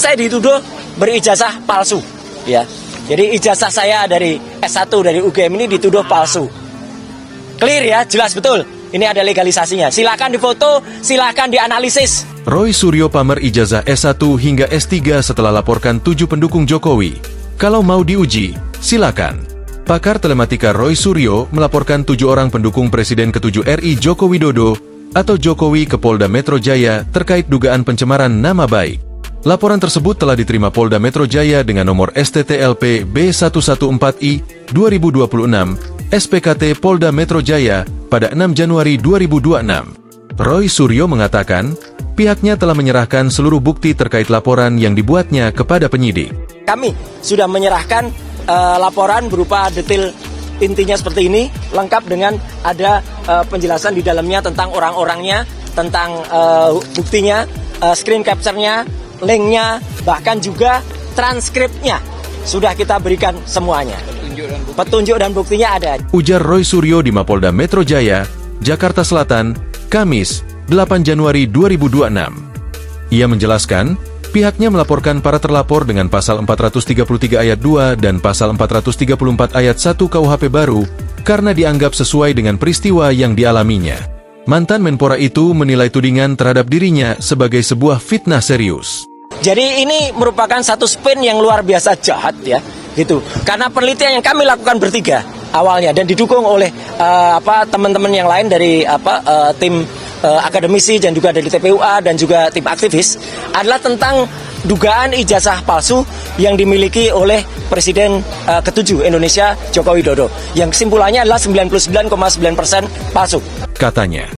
Saya dituduh berijazah palsu, ya. Jadi ijazah saya dari S1 dari UGM ini dituduh palsu. Clear ya, jelas betul. Ini ada legalisasinya. Silakan difoto, silakan dianalisis. Roy Suryo pamer ijazah S1 hingga S3 setelah laporkan 7 pendukung Jokowi. Kalau mau diuji, silakan. Pakar telematika Roy Suryo melaporkan 7 orang pendukung Presiden ke-7 RI Joko Widodo atau Jokowi ke Polda Metro Jaya terkait dugaan pencemaran nama baik. Laporan tersebut telah diterima Polda Metro Jaya dengan nomor STTLP B114I 2026 SPKT Polda Metro Jaya pada 6 Januari 2026. Roy Suryo mengatakan, pihaknya telah menyerahkan seluruh bukti terkait laporan yang dibuatnya kepada penyidik. Kami sudah menyerahkan laporan berupa detail intinya seperti ini, lengkap dengan ada penjelasan di dalamnya tentang orang-orangnya, tentang buktinya, screen capture-nya, linknya, bahkan juga transkripnya sudah kita berikan semuanya. Petunjuk dan buktinya ada. Ujar Roy Suryo di Mapolda Metro Jaya, Jakarta Selatan, Kamis, 8 Januari 2026. Ia menjelaskan, pihaknya melaporkan para terlapor dengan pasal 433 ayat 2 dan pasal 434 ayat 1 KUHP baru karena dianggap sesuai dengan peristiwa yang dialaminya. Mantan Menpora itu menilai tudingan terhadap dirinya sebagai sebuah fitnah serius. Jadi ini merupakan satu spin yang luar biasa jahat ya, gitu. Karena penelitian yang kami lakukan bertiga awalnya dan didukung oleh teman-teman yang lain dari tim akademisi dan juga dari TPUA dan juga tim aktivis adalah tentang dugaan ijazah palsu yang dimiliki oleh Presiden ke-7 Indonesia Joko Widodo. Yang kesimpulannya adalah 99,9% palsu. Katanya,